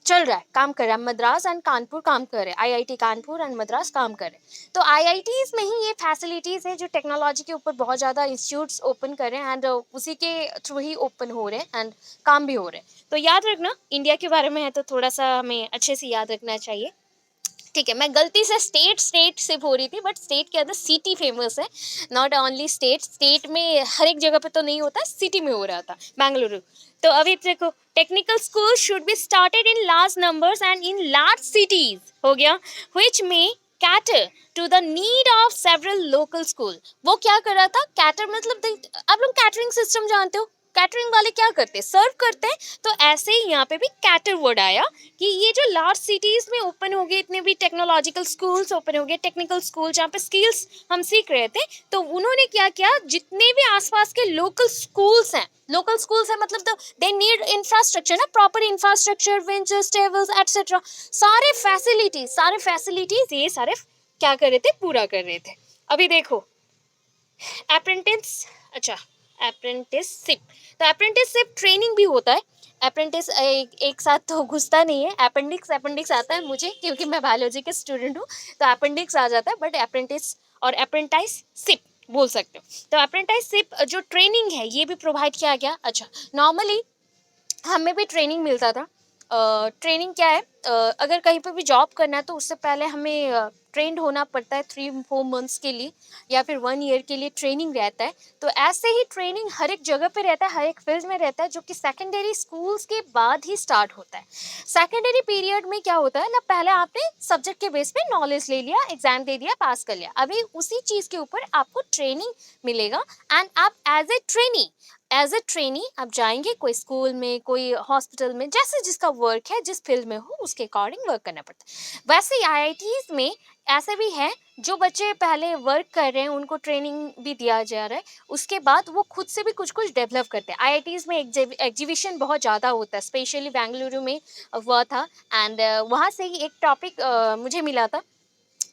चल रहा है, काम कर रहा है, मद्रास एंड कानपुर काम कर रहे हैं, आईआईटी कानपुर एंड मद्रास काम कर रहे हैं। तो आईआईटीज में ही ये फैसिलिटीज है जो टेक्नोलॉजी के ऊपर बहुत ज़्यादा इंस्टीट्यूट्स ओपन कर रहे हैं, एंड उसी के थ्रू ही ओपन हो रहे हैं एंड काम भी हो रहे हैं। तो याद रखना, इंडिया के बारे में है तो थोड़ा सा हमें अच्छे से याद रखना चाहिए, ठीक है। मैं गलती से स्टेट स्टेट से हो रही थी, बट स्टेट के अंदर सिटी फेमस है, नॉट ओनली स्टेट, स्टेट में हर एक जगह पे तो नहीं होता, सिटी में हो रहा था, बेंगलुरु। तो अभी देखो, technical school should be started in large numbers and in large cities, हो गया, व्हिच में cater to the need of several local school. वो क्या कर रहा था, कैटर मतलब आप लोग कैटरिंग सिस्टम जानते हो, कैटरिंग वाले क्या करते हैं, सर्व करते हैं। तो ऐसे ही यहाँ पे भी कैटर वर्ड आया कि ये जो लार्ज सिटीज में ओपन हो गए, इतने भी टेक्नोलॉजिकल स्कूल्स ओपन हो गए, टेक्निकल स्कूल जहाँ पे स्किल्स हम सीख रहे थे, तो उन्होंने क्या किया, जितने भी आसपास के लोकल स्कूल्स हैं, लोकल स्कूल्स है मतलब तो दे नीड इंफ्रास्ट्रक्चर ना, proper infrastructure, benches, tables etcetera, सारे फैसिलिटीज ये सारे क्या कर रहे थे, पूरा कर रहे थे। अभी देखो अप्रेंटिस, अच्छा, अप्रेंटिसशिप, तो अप्रेंटिसशिप ट्रेनिंग भी होता है। अप्रेंटिस एक साथ तो घुसता नहीं है, अपेंडिक्स अपेंडिक्स आता है मुझे क्योंकि मैं बायोलॉजी के स्टूडेंट हूँ, तो अपेंडिक्स आ जाता है, बट अप्रेंटिस और अप्रेंटाइसशिप बोल सकते हो। तो अप्रेंटाइसशिप जो ट्रेनिंग है ये भी प्रोवाइड किया गया। अच्छा, नॉर्मली हमें भी ट्रेनिंग मिलता था। ट्रेनिंग क्या है, अगर कहीं पर भी जॉब करना है तो उससे पहले हमें ट्रेंड होना पड़ता है 3-4 मंथ्स के लिए, या फिर 1 ईयर के लिए ट्रेनिंग रहता है। तो ऐसे ही ट्रेनिंग हर एक जगह पे रहता है, हर एक फील्ड में रहता है, जो कि सेकेंडरी स्कूल्स के बाद ही स्टार्ट होता है। सेकेंडरी पीरियड में क्या होता है ना, पहले आपने सब्जेक्ट के बेस पे नॉलेज ले लिया, एग्जाम दे दिया, पास कर लिया, अभी उसी चीज़ के ऊपर आपको ट्रेनिंग मिलेगा। एंड आप एज ए ट्रेनी आप जाएंगे कोई स्कूल में, कोई हॉस्पिटल में, जैसे जिसका वर्क है, जिस फील्ड में हो उसके अकॉर्डिंग वर्क करना पड़ता है। वैसे ही आईआईटीज में ऐसे भी हैं, जो बच्चे पहले वर्क कर रहे हैं उनको ट्रेनिंग भी दिया जा रहा है, उसके बाद वो खुद से भी कुछ कुछ डेवलप करते हैं। आईआईटीज में एग्जीबिशन बहुत ज़्यादा होता है, स्पेशली बेंगलुरु में हुआ था। एंड वहाँ से ही एक टॉपिक मुझे मिला था,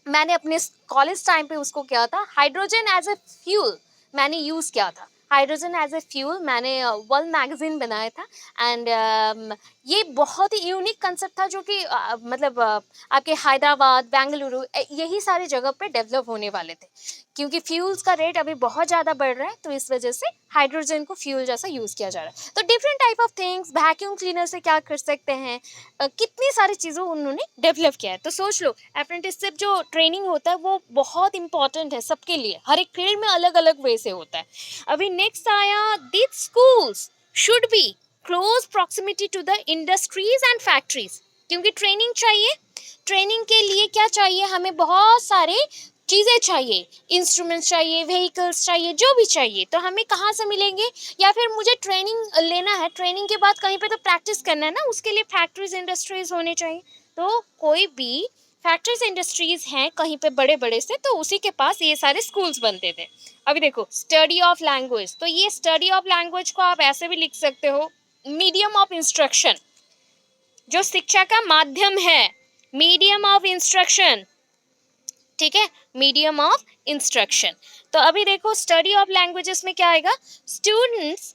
मैंने अपने कॉलेज टाइम पे उसको किया था, हाइड्रोजन एज ए फ्यूल मैंने यूज़ किया था। हाइड्रोजन एज ए फ्यूल, मैंने वर्ल्ड मैगजीन बनाया था। एंड ये बहुत ही यूनिक कंसेप्ट था जो कि मतलब आपके हैदराबाद, बेंगलुरु यही सारे जगह पे डेवलप होने वाले थे, क्योंकि फ्यूल्स का रेट अभी बहुत ज़्यादा बढ़ रहा है, तो इस वजह से हाइड्रोजन को फ्यूल जैसा यूज़ किया जा रहा है। तो different type of things, vacuum cleaner से क्या कर सकते हैं, कितनी सारी चीज़ों उन्होंने डेवलप किया है। तो सोच लो, अप्रेंटिसशिप जो ट्रेनिंग होता है वो बहुत इंपॉर्टेंट है सबके लिए, हर एक फील्ड में अलग अलग वे से होता है। अभी नेक्स्ट आया, these schools should be close proximity to the industries and factories, क्योंकि ट्रेनिंग चाहिए। ट्रेनिंग के लिए क्या चाहिए, हमें बहुत सारे चीज़ें चाहिए, इंस्ट्रूमेंट्स चाहिए, व्हीकल्स चाहिए, जो भी चाहिए, तो हमें कहाँ से मिलेंगे? या फिर मुझे ट्रेनिंग लेना है, ट्रेनिंग के बाद कहीं पे तो प्रैक्टिस करना है ना, उसके लिए फैक्ट्रीज इंडस्ट्रीज होने चाहिए। तो कोई भी फैक्ट्रीज इंडस्ट्रीज हैं कहीं पे बड़े बड़े से, तो उसी के पास ये सारे स्कूल्स बनते थे। अभी देखो, स्टडी ऑफ लैंग्वेज, तो ये स्टडी ऑफ लैंग्वेज को आप ऐसे भी लिख सकते हो, मीडियम ऑफ इंस्ट्रक्शन, जो शिक्षा का माध्यम है, मीडियम ऑफ इंस्ट्रक्शन, ठीक है, मीडियम ऑफ इंस्ट्रक्शन। तो अभी देखो, स्टडी ऑफ लैंग्वेजेस में क्या आएगा, स्टूडेंट्स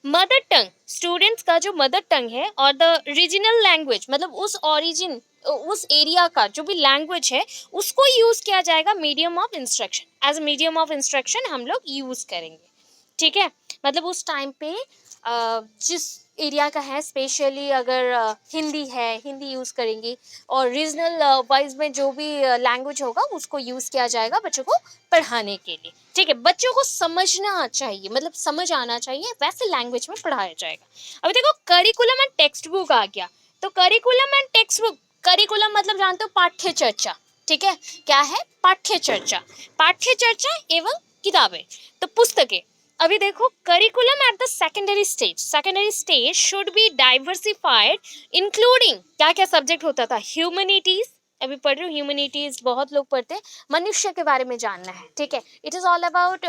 मदर टंग, स्टूडेंट्स का जो मदर टंग है, और द रीजनल लैंग्वेज, मतलब उस ओरिजिन, उस एरिया का जो भी लैंग्वेज है, उसको यूज किया जाएगा medium of instruction, as medium of instruction हम लोग यूज करेंगे, ठीक है। मतलब उस टाइम पे जिस एरिया का है, स्पेशली अगर हिंदी है, हिंदी यूज़ करेंगे, और रीजनल वाइज में जो भी लैंग्वेज होगा उसको यूज़ किया जाएगा बच्चों को पढ़ाने के लिए, ठीक है। बच्चों को समझना चाहिए, मतलब समझ आना चाहिए, वैसे लैंग्वेज में पढ़ाया जाएगा। अभी देखो, करिकुलम एंड टेक्स्ट बुक आ गया। तो curriculum and text book, curriculum मतलब जानते हो, पाठ्य चर्चा, ठीक है। क्या है? पाठ्य चर्चा, पाठ्य चर्चा एवं किताबें, तो पुस्तकें। अभी देखो, curriculum at the secondary stage should B diversified, including क्या क्या सब्जेक्ट होता था, ह्यूमैनिटीज, अभी पढ़ रहे हो ह्यूमैनिटीज, बहुत लोग पढ़ते हैं, मनुष्य के बारे में जानना है, ठीक है। It is all about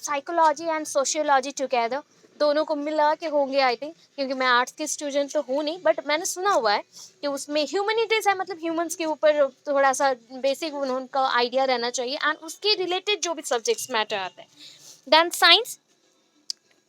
psychology and sociology together, दोनों को मिला के होंगे आई थिंक, क्योंकि मैं आर्ट्स की स्टूडेंट तो हूँ नहीं, बट मैंने सुना हुआ है कि उसमें ह्यूमैनिटीज है, मतलब ह्यूमंस के ऊपर थोड़ा सा बेसिक उनका आइडिया रहना चाहिए, एंड उसके रिलेटेड जो भी सब्जेक्ट्स मैटर आते हैं। Then science,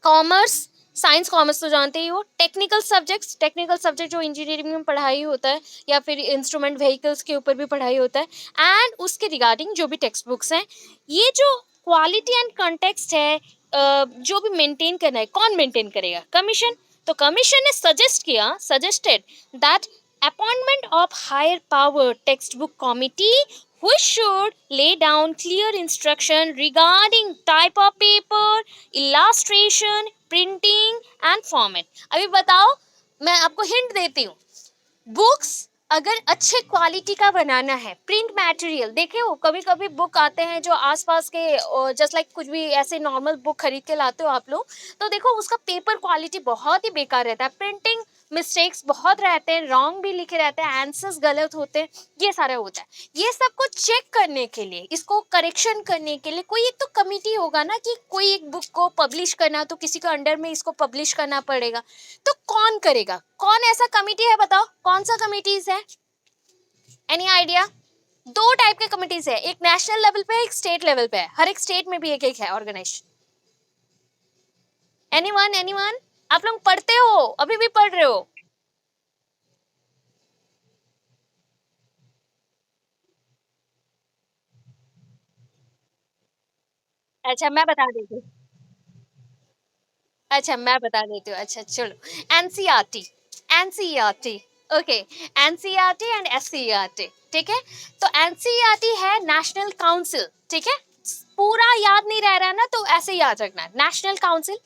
commerce, science commerce तो जानते ही हो। टेक्निकल सब्जेक्ट्स, टेक्निकल सब्जेक्ट जो इंजीनियरिंग में पढ़ाई होता है, या फिर इंस्ट्रूमेंट व्हीकल्स के ऊपर भी पढ़ाई होता है, एंड उसके रिगार्डिंग जो भी टेक्स्ट बुक्स हैं। ये जो क्वालिटी एंड कंटेक्स्ट है, जो भी मेंटेन करना है, कौन मेंटेन करेगा? कमीशन। तो कमीशन ने suggested that appointment of higher power text book committee which should lay down clear instruction regarding type of paper, illustration, printing and format। अभी बताओ, मैं आपको हिंट देती हूँ, बुक्स अगर अच्छे क्वालिटी का बनाना है, प्रिंट मटेरियल, देखे हो कभी कभी बुक आते हैं जो आसपास के, जस्ट लाइक कुछ भी ऐसे नॉर्मल बुक खरीद के लाते हो आप लोग, तो देखो उसका पेपर क्वालिटी बहुत ही बेकार रहता है, प्रिंटिंग मिस्टेक्स बहुत रहते हैं, रॉन्ग भी लिखे रहते हैं, आंसर्स गलत होते हैं, ये सारा होता है। ये सब को चेक करने के लिए, इसको करेक्शन करने के लिए कोई एक तो कमिटी होगा ना, कि कोई एक बुक को पब्लिश करना तो किसी के अंडर में इसको पब्लिश करना पड़ेगा, तो कौन करेगा? कौन ऐसा कमिटी है बताओ, कौन सा कमिटीज है? Any idea? दो टाइप के कमिटीज है, एक नेशनल लेवल पे है, एक स्टेट लेवल पे है, हर एक स्टेट में भी एक एक है ऑर्गेनाइजेशन। एनीवन? आप लोग पढ़ते हो, अभी भी पढ़ रहे हो? अच्छा मैं बता देती हूँ, अच्छा मैं बता देती हूँ, अच्छा चलो। NCERT, NCERT, okay, NCERT and SCERT, ठीक है। तो एनसीईआरटी है नेशनल काउंसिल, ठीक है, पूरा याद नहीं रह रहा है ना, तो ऐसे ही याद रखना, नेशनल काउंसिल,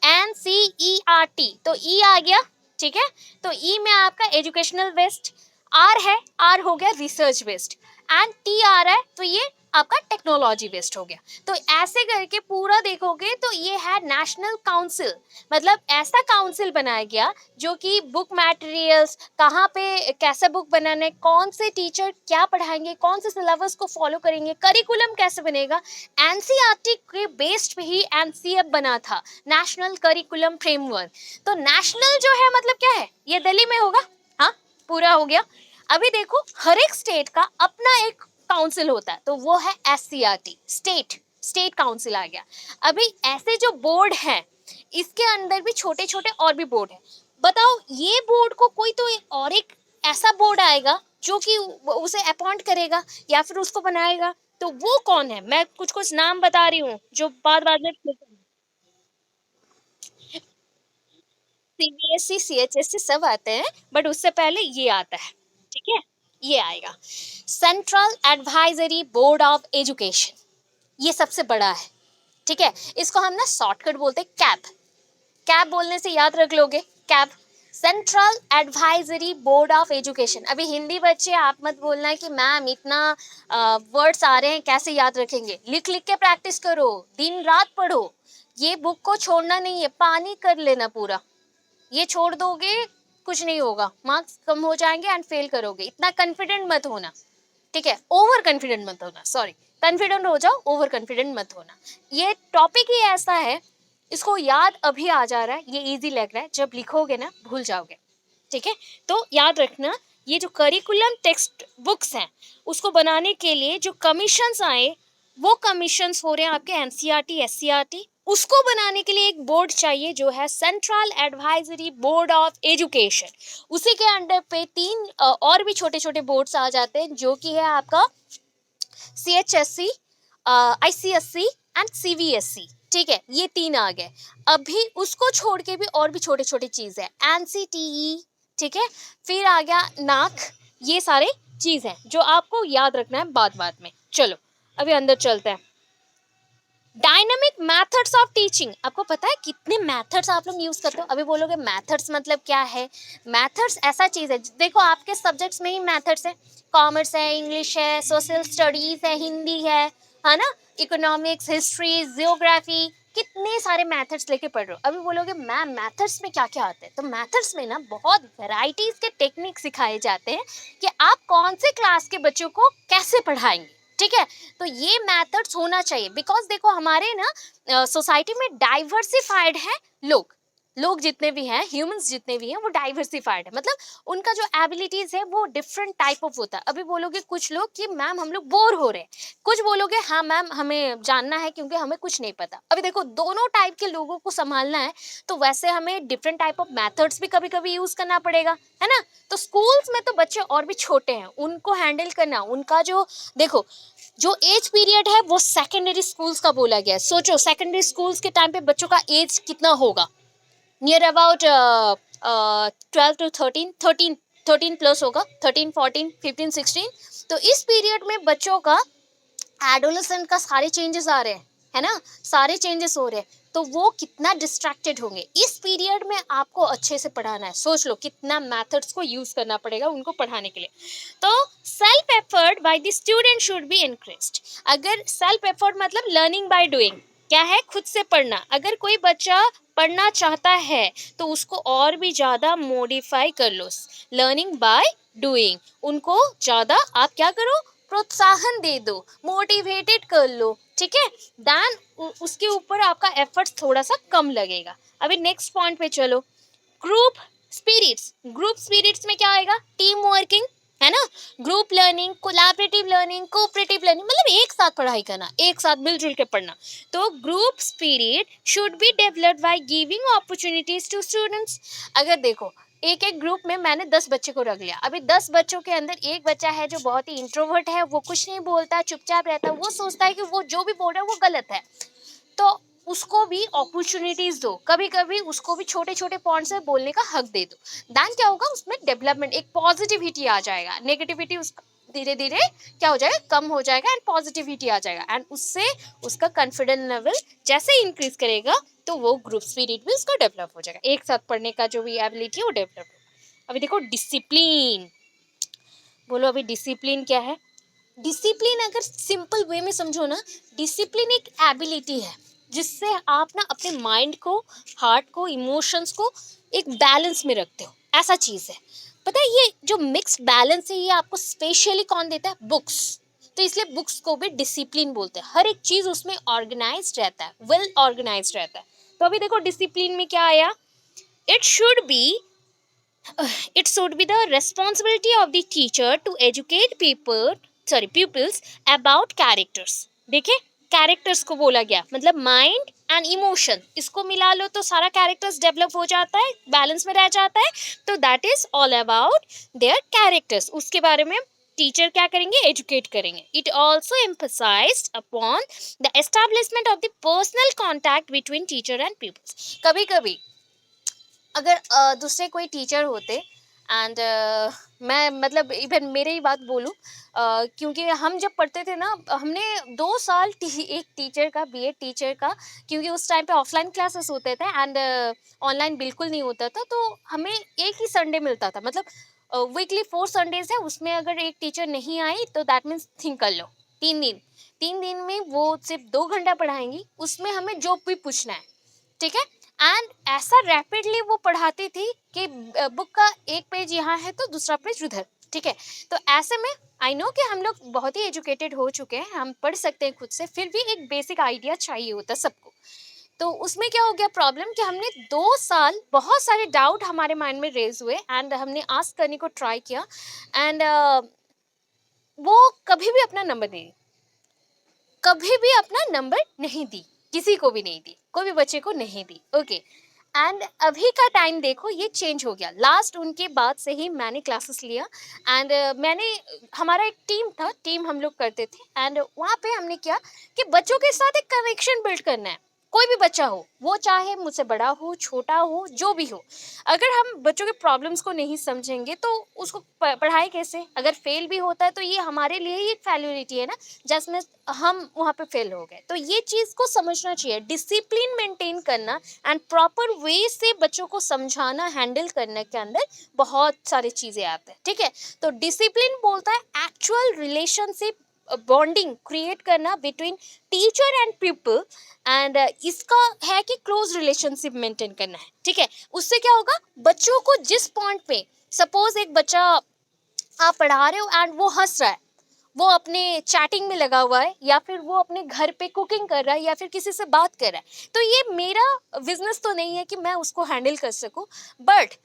एनसीईआरटी, तो ई आ गया, ठीक है। तो ई में आपका एजुकेशनल वेस्ट, आर है, आर हो गया रिसर्च वेस्ट, एंड टी आ रहा है, तो ये आपका टेक्नोलॉजी वेस्ट हो गया। तो ऐसे करके पूरा देखोगे तो ये है नेशनल काउंसिल, मतलब ऐसा काउंसिल बनाया गया जो कि बुक मटेरियल्स, कहाँ पे कैसे बुक बनाना है, कौन से टीचर क्या पढ़ाएंगे, कौन से सिलेबस को फॉलो करेंगे, करिकुलम कैसे बनेगा, एनसीईआरटी के बेस्ड पे ही एनसीएफ बना था, नेशनल करिकुलम फ्रेमवर्क। तो नेशनल जो है मतलब क्या है, ये दिल्ली में होगा, हाँ पूरा हो गया। अभी देखो, हर एक स्टेट का अपना एक काउंसिल होता है, तो वो है एससीईआरटी, स्टेट स्टेट काउंसिल आ गया। अभी ऐसे जो बोर्ड है इसके अंदर भी छोटे छोटे और भी बोर्ड है। बताओ ये बोर्ड को कोई तो और एक ऐसा बोर्ड आएगा जो कि उसे अपॉइंट करेगा या फिर उसको बनाएगा, तो वो कौन है? मैं कुछ कुछ नाम बता रही हूँ जो बाद बाद में। सीबीएसई सीएचएसई सब आते हैं, बट उससे पहले ये आता है, ठीक है? ये आएगा central advisory board of education, ये सबसे बड़ा है, ठीक है? इसको हम ना शॉर्टकट बोलते हैं कैब। कैब बोलने से याद रख लोगे, cab, central advisory board of education. अभी हिंदी बच्चे आप मत बोलना कि मैम इतना वर्ड्स आ रहे हैं कैसे याद रखेंगे, लिख लिख के प्रैक्टिस करो, दिन रात पढ़ो, ये बुक को छोड़ना नहीं है, पानी कर लेना पूरा। ये छोड़ दोगे कुछ नहीं होगा, मार्क्स कम हो जाएंगे एंड फेल करोगे। इतना कॉन्फिडेंट मत होना, ठीक है? ओवर कॉन्फिडेंट मत होना, सॉरी, कॉन्फिडेंट हो जाओ, ओवर कॉन्फिडेंट मत होना। ये टॉपिक ही ऐसा है, इसको याद अभी आ जा रहा है, ये इजी लग रहा है, जब लिखोगे ना भूल जाओगे, ठीक है? तो याद रखना, ये जो करिकुलम टेक्स्ट बुक्स हैं उसको बनाने के लिए जो कमीशंस आए, वो कमीशंस हो रहे हैं आपके एनसीईआरटी एससीईआरटी, उसको बनाने के लिए एक बोर्ड चाहिए जो है central advisory board of education. उसी के अंडर पे तीन और भी छोटे छोटे बोर्ड्स आ जाते हैं जो कि है आपका सीएचएससी, आईसीएससी एंड सीवीएसई, ठीक है? ये तीन आ गए। अभी उसको छोड़ के भी और भी छोटे छोटे चीज है, एनसीटीई, ठीक है? फिर आ गया नाक, ये सारे चीज हैं जो आपको याद रखना है बाद बाद में। चलो अभी अंदर चलते हैं। डायनामिक मेथड्स ऑफ टीचिंग, आपको पता है कितने मेथड्स आप लोग यूज करते हो? अभी बोलोगे मेथड्स मतलब क्या है? मेथड्स ऐसा चीज है, देखो आपके सब्जेक्ट्स में ही मेथड्स है, कॉमर्स है, इंग्लिश है, सोशल स्टडीज है, हिंदी है ना, इकोनॉमिक्स, हिस्ट्री, जियोग्राफी, कितने सारे मेथड्स लेके पढ़ रहे हो। अभी बोलोगे मैम मेथड्स में क्या क्या आता है? तो मेथड्स में ना बहुत वेराइटीज के टेक्निक सिखाए जाते हैं कि आप कौन से क्लास के बच्चों को कैसे पढ़ाएंगे, ठीक है? तो ये मेथड्स होना चाहिए, बिकॉज देखो हमारे ना सोसाइटी में डाइवर्सिफाइड है लोग, लोग जितने भी हैं, ह्यूमंस जितने भी हैं, वो डाइवर्सिफाइड है, मतलब उनका जो एबिलिटीज है वो डिफरेंट टाइप ऑफ होता है। अभी बोलोगे कुछ लोग कि मैम हम लोग बोर हो रहे हैं, कुछ बोलोगे हाँ मैम हमें जानना है क्योंकि हमें कुछ नहीं पता। अभी देखो दोनों टाइप के लोगों को संभालना है, तो वैसे हमें डिफरेंट टाइप ऑफ मेथड्स भी कभी कभी यूज करना पड़ेगा, है ना? तो स्कूल्स में तो बच्चे और भी छोटे हैं, उनको हैंडल करना, उनका जो देखो जो एज पीरियड है वो सेकेंडरी स्कूल्स का बोला गया है। सोचो सेकेंडरी स्कूल्स के टाइम पे बच्चों का एज कितना होगा, नियर अबाउट 12 to 13, 13 प्लस होगा, 13 14 15 16। तो इस पीरियड में बच्चों का एडोलेसेंट का सारे चेंजेस आ रहे हैं, है ना, सारे चेंजेस हो रहे हैं, तो वो कितना डिस्ट्रैक्टेड होंगे। इस पीरियड में आपको अच्छे से पढ़ाना है, सोच लो कितना मेथड्स को यूज करना पड़ेगा उनको पढ़ाने के लिए। तो self effort by the student should be increased. अगर सेल्फ एफर्ट मतलब लर्निंग बाय डूइंग, क्या है? खुद से पढ़ना। अगर कोई बच्चा पढ़ना चाहता है तो उसको और भी ज्यादा मॉडिफाई कर लो, लर्निंग बाय डूइंग, उनको ज्यादा आप क्या करो, प्रोत्साहन दे दो, मोटिवेटेड कर लो, ठीक है? देन उसके ऊपर आपका एफर्ट्स थोड़ा सा कम लगेगा। अभी नेक्स्ट पॉइंट पे चलो, ग्रुप स्पिरिट्स। ग्रुप स्पिरिट्स में क्या आएगा? टीम वर्किंग, है ना, group learning, collaborative learning, cooperative learning, मतलब एक साथ पढ़ाई करना, एक साथ मिलजुल के पढ़ना। तो group spirit should be developed by giving opportunities to students. अगर देखो एक एक ग्रुप में मैंने 10 बच्चे को रख लिया, अभी 10 बच्चों के अंदर एक बच्चा है जो बहुत ही इंट्रोवर्ट है, वो कुछ नहीं बोलता, चुपचाप रहता है, वो सोचता है कि वो जो भी बोल रहा है वो गलत है, तो उसको भी अपॉर्चुनिटीज दो, कभी कभी उसको भी छोटे छोटे पॉइंट्स में बोलने का हक दे दो। देन क्या होगा, उसमें डेवलपमेंट, एक पॉजिटिविटी आ जाएगा, नेगेटिविटी उस धीरे धीरे क्या हो जाएगा, कम हो जाएगा, एंड पॉजिटिविटी आ जाएगा, एंड उससे उसका कॉन्फिडेंस लेवल जैसे इंक्रीज करेगा तो वो ग्रुप स्पिरिट भी उसका डेवलप हो जाएगा, एक साथ पढ़ने का जो भी एबिलिटी है वो डेवलप होगा। अभी देखो डिसिप्लिन, बोलो अभी डिसिप्लिन क्या है? डिसिप्लिन अगर सिंपल वे में समझो ना, डिसिप्लिन एक एबिलिटी है जिससे आप ना अपने माइंड को, हार्ट को, इमोशंस को एक बैलेंस में रखते हो, ऐसा चीज है। पता है ये जो मिक्स्ड बैलेंस है ये आपको स्पेशली कौन देता है? बुक्स। तो इसलिए बुक्स को भी डिसिप्लिन बोलते हैं, हर एक चीज उसमें ऑर्गेनाइज्ड रहता है, वेल ऑर्गेनाइज्ड रहता है। तो अभी देखो डिसिप्लिन में क्या आया, it should be, it should be the responsibility of the teacher to educate pupils about characters। देखे, कैरेक्टर्स को बोला गया, मतलब माइंड एंड इमोशन, इसको मिला लो तो सारा कैरेक्टर्स डेवलप हो जाता है, बैलेंस में रह जाता है। तो that is all about their characters. उसके बारे में टीचर क्या करेंगे, एजुकेट करेंगे। It also emphasised upon the establishment of the personal contact between teacher and peoples. कभी कभी अगर दूसरे कोई टीचर होते एंड मैं मतलब इवन मेरे ही बात बोलूं, क्योंकि हम जब पढ़ते थे ना, हमने 2 साल एक टीचर का, बीएड टीचर का, क्योंकि उस टाइम पे ऑफलाइन क्लासेस होते थे एंड ऑनलाइन बिल्कुल नहीं होता था, तो हमें एक ही संडे मिलता था, मतलब वीकली 4 संडेज है, उसमें अगर एक टीचर नहीं आई तो दैट मीन्स थिंक कर लो 3 दिन, 3 दिन में वो सिर्फ 2 घंटा पढ़ाएंगी, उसमें हमें जो भी पूछना है, ठीक है। एंड ऐसा रैपिडली वो पढ़ाती थी कि बुक का एक पेज यहाँ है तो दूसरा पेज उधर, ठीक है। तो ऐसे में आई नो कि हम लोग बहुत ही एजुकेटेड हो चुके हैं, हम पढ़ सकते हैं खुद से, फिर भी एक बेसिक आइडिया चाहिए होता है सबको। तो उसमें क्या हो गया प्रॉब्लम कि हमने 2 साल बहुत सारे डाउट हमारे माइंड में रेज हुए एंड हमने आस्क करने को ट्राई किया एंड वो कभी भी अपना नंबर नहीं, कभी भी अपना नंबर नहीं दी, किसी को भी नहीं दी, कोई भी बच्चे को नहीं दी, ओके। एंड अभी का टाइम देखो ये चेंज हो गया, लास्ट उनके बाद से ही मैंने क्लासेस लिया एंड मैंने, हमारा एक टीम था, टीम हम लोग करते थे एंड वहाँ पे हमने किया कि बच्चों के साथ एक कनेक्शन बिल्ड करना है। कोई भी बच्चा हो, वो चाहे मुझसे बड़ा हो, छोटा हो, जो भी हो, अगर हम बच्चों के प्रॉब्लम्स को नहीं समझेंगे तो उसको पढ़ाए कैसे? अगर फेल भी होता है तो ये हमारे लिए ही एक फेल्युरिटी है ना, जिसमें हम वहाँ पे फेल हो गए। तो ये चीज़ को समझना चाहिए, डिसिप्लिन मेंटेन करना एंड प्रॉपर वे से बच्चों को समझाना, हैंडल करने के अंदर बहुत सारी चीज़ें आते हैं, ठीक है। तो डिसिप्लिन बोलता है एक्चुअल रिलेशनशिप, बॉन्डिंग क्रिएट करना between teacher and people and इसका है कि क्लोज रिलेशनशिप मेंटेन करना है, ठीक है। उससे क्या होगा, बच्चों को जिस पॉइंट पे, सपोज एक बच्चा आप पढ़ा रहे हो एंड वो हंस रहा है, वो अपने चैटिंग में लगा हुआ है, या फिर वो अपने घर पे कुकिंग कर रहा है, या फिर किसी से बात कर रहा है, तो ये मेरा बिजनेस तो नहीं है कि मैं उसको हैंडल कर सकूं। बट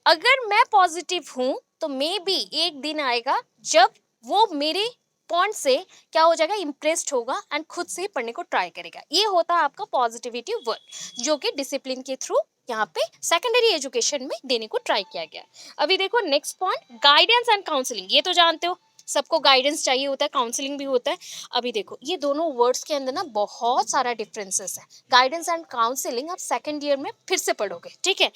अगर मैं पॉजिटिव हूं तो मे बी एक दिन आएगा जब वो मेरे पॉइंट से क्या हो जाएगा, इम्प्रेस्ड होगा एंड खुद से ही पढ़ने को ट्राई करेगा। ये होता है आपका पॉजिटिविटी वर्ड, जो कि डिसिप्लिन के थ्रू यहाँ पे सेकेंडरी एजुकेशन में देने को ट्राई किया गया। अभी देखो next point, guidance and counselling. ये तो जानते हो सबको गाइडेंस चाहिए होता है, काउंसलिंग भी होता है। अभी देखो ये दोनों वर्ड्स के अंदर ना बहुत सारा डिफरेंसेस है। गाइडेंस एंड काउंसलिंग आप सेकेंड ईयर में फिर से पढ़ोगे, ठीक है।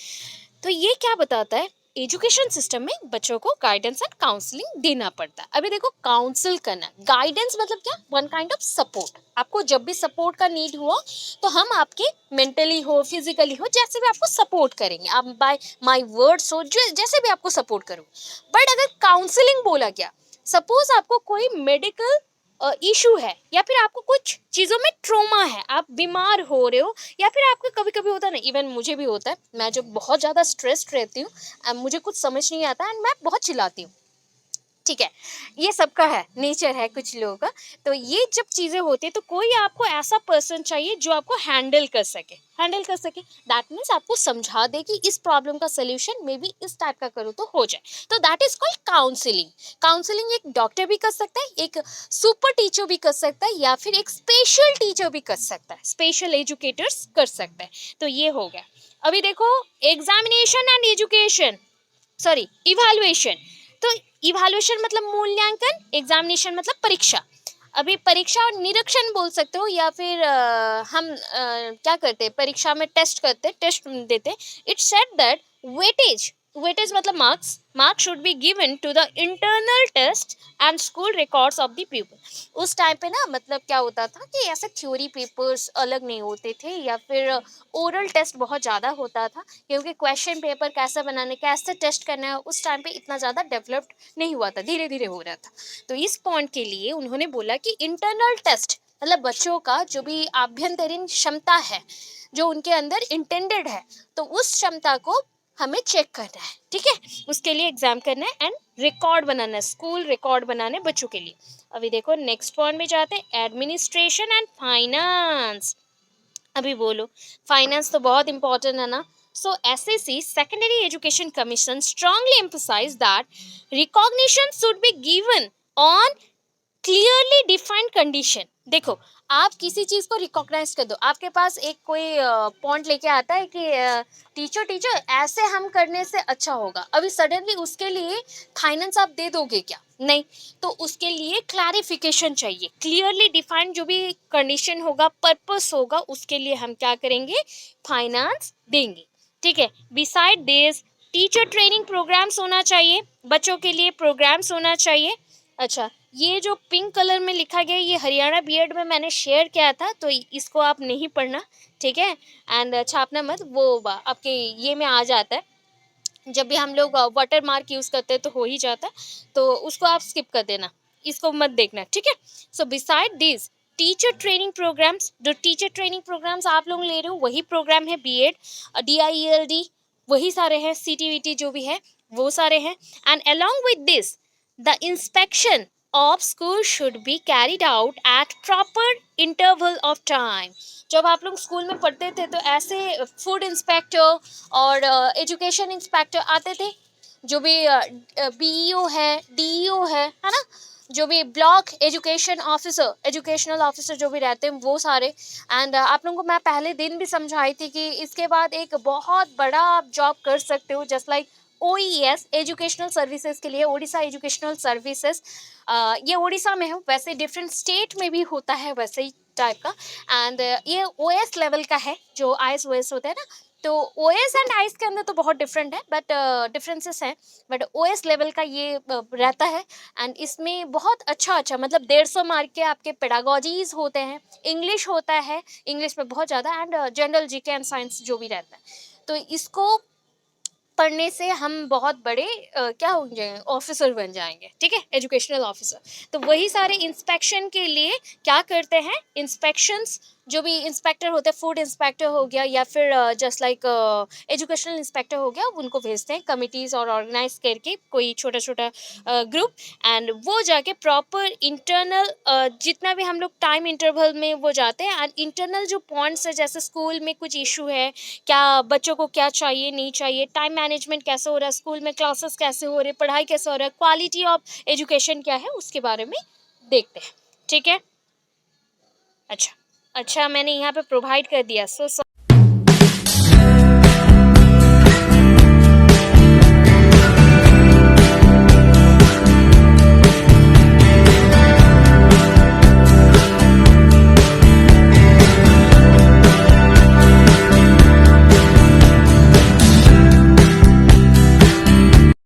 तो ये क्या बताता है, एजुकेशन सिस्टम में बच्चों को गाइडेंस एंड काउंसलिंग देना पड़ता है। अभी देखो काउंसिल करना, गाइडेंस मतलब क्या, वन काइंड ऑफ सपोर्ट। आपको जब भी सपोर्ट का नीड हुआ तो हम आपके मेंटली हो, फिजिकली हो, जैसे भी आपको सपोर्ट करेंगे, आप बाय माय वर्ड्स हो, जो जैसे भी आपको सपोर्ट करूँ। बट अगर काउंसलिंग बोला गया, सपोज आपको कोई मेडिकल इशू है, या फिर आपको कुछ चीज़ों में ट्रोमा है, आप बीमार हो रहे हो, या फिर आपको कभी कभी होता है ना, इवन मुझे भी होता है, मैं जब बहुत ज़्यादा स्ट्रेस्ड रहती हूँ, मुझे कुछ समझ नहीं आता एंड मैं बहुत चिल्लाती हूँ, ठीक है। ये सबका है, नेचर है कुछ लोगों का। तो ये जब चीज़ें होती है तो कोई आपको ऐसा पर्सन चाहिए जो आपको हैंडल कर सके, हैंडल कर सके, दैट मीन्स आपको समझा दे कि इस प्रॉब्लम का सोल्यूशन मे बी इस टाइप का करो तो हो जाए। तो that is called counselling. Counselling एक डॉक्टर भी कर सकता है, एक सुपर टीचर भी कर सकता है, या फिर एक स्पेशल टीचर भी कर सकता है, स्पेशल एजुकेटर्स कर सकता है। तो ये हो गया। अभी देखो examination and education, sorry evaluation. तो इवैल्यूएशन मतलब मूल्यांकन, एग्जामिनेशन मतलब परीक्षा। अभी परीक्षा और निरीक्षण बोल सकते हो, या फिर हम क्या करते हैं, परीक्षा में टेस्ट करते, टेस्ट देते। It said that weightage, weightage मतलब marks, marks should be given to the internal test and school records of the people. उस टाइम पे ना मतलब क्या होता था कि ऐसे थ्योरी पेपर्स अलग नहीं होते थे, या फिर ओरल टेस्ट बहुत ज़्यादा होता था, क्योंकि क्वेश्चन पेपर कैसे बनाने, कैसे टेस्ट करना है, उस टाइम पे इतना ज़्यादा डेवलप्ड नहीं हुआ था, धीरे धीरे हो रहा था। तो इस पॉइंट के लिए उन्होंने बोला कि इंटरनल टेस्ट मतलब बच्चों का जो भी आभ्यंतरीण क्षमता है, जो उनके अंदर इंटेंडेड है, तो उस क्षमता को हमें चेक करना है, ठीक है। उसके लिए एग्जाम करना है एंड रिकॉर्ड बनाना है, स्कूल रिकॉर्ड बनाने बच्चों के लिए। अभी देखो नेक्स्ट पॉइंट में जाते हैं, एडमिनिस्ट्रेशन एंड फाइनेंस। अभी बोलो, फाइनेंस तो बहुत इंपॉर्टेंट है ना। So SSC secondary education commission strongly emphasise that recognition should be given on clearly defined condition. देखो, आप किसी चीज़ को रिकॉग्नाइज़ कर दो। आपके पास एक कोई पॉइंट लेके आता है कि टीचर टीचर ऐसे हम करने से अच्छा होगा। अभी सडनली उसके लिए फाइनेंस आप दे दोगे क्या? नहीं। तो उसके लिए क्लैरिफिकेशन चाहिए। क्लियरली डिफाइंड जो भी कंडीशन होगा, पर्पस होगा, उसके लिए हम क्या करेंगे? फाइनेंस देंगे। ठीक है? Beside this teacher training programs होना चाहिए, बच्चों के लिए प्रोग्राम्स होना चाहिए। अच्छा, ये जो पिंक कलर में लिखा गया है, ये हरियाणा बीएड में मैंने शेयर किया था, तो इसको आप नहीं पढ़ना, ठीक है? एंड छापना मत, वो आपके ये में आ जाता है। जब भी हम लोग वाटर मार्क यूज़ करते हैं तो हो ही जाता है, तो उसको आप स्किप कर देना, इसको मत देखना, ठीक है? So beside this teacher training programmes, जो टीचर ट्रेनिंग प्रोग्राम्स आप लोग ले रहे हो वही प्रोग्राम है बीएड, डीआईएलडी, वही सारे हैं, सीटीवीटी जो भी है वो सारे हैं। And along with this the inspection of school should be carried out at proper interval of time। जब आप लोग स्कूल में पढ़ते थे तो ऐसे फूड इंस्पेक्टर और एजुकेशन इंस्पेक्टर आते थे, जो भी बीईओ है, डीईओ है ना, जो भी block education officer, educational officer जो भी रहते हैं वो सारे। एंड आप लोगों को मैं पहले दिन भी समझाई थी कि इसके बाद एक बहुत बड़ा आप जॉब कर सकते हो, जस्ट लाइक ओईएस, एजुकेशनल सर्विसेज के लिए, ओडिशा एजुकेशनल सर्विसेज। ये उड़ीसा में है, वैसे डिफरेंट स्टेट में भी होता है वैसे ही टाइप का। एंड ये ओएस लेवल का है, जो आईएस ओएस होता है ना, तो ओएस एंड आईएस के अंदर तो बहुत डिफरेंट है, बट डिफरेंसेस हैं, बट ओएस लेवल का ये रहता है। एंड इसमें बहुत अच्छा अच्छा मतलब 150 मार्क के आपके पेडागोजीज होते हैं, इंग्लिश होता है, इंग्लिश में बहुत ज़्यादा, and general GK and science जो भी रहता है। तो इसको पढ़ने से हम बहुत बड़े क्या हो जाएंगे, ऑफिसर बन जाएंगे, ठीक है, एजुकेशनल ऑफिसर। तो वही सारे इंस्पेक्शन के लिए क्या करते हैं, इंस्पेक्शंस, जो भी इंस्पेक्टर होते हैं, फूड इंस्पेक्टर हो गया या फिर जस्ट लाइक एजुकेशनल इंस्पेक्टर हो गया, उनको भेजते हैं कमिटीज़ और ऑर्गेनाइज करके कोई छोटा छोटा ग्रुप। एंड वो जाके प्रॉपर इंटरनल जितना भी हम लोग टाइम इंटरवल में वो जाते हैं, एंड इंटरनल जो पॉइंट्स है, जैसे स्कूल में कुछ इशू है, क्या बच्चों को क्या चाहिए नहीं चाहिए, टाइम मैनेजमेंट कैसे हो रहा है स्कूल में, क्लासेस कैसे हो रहे, पढ़ाई कैसे हो रहा है, क्वालिटी ऑफ एजुकेशन क्या है, उसके बारे में देखते हैं, ठीक है? अच्छा, अच्छा मैंने यहाँ पे प्रोवाइड कर दिया, सो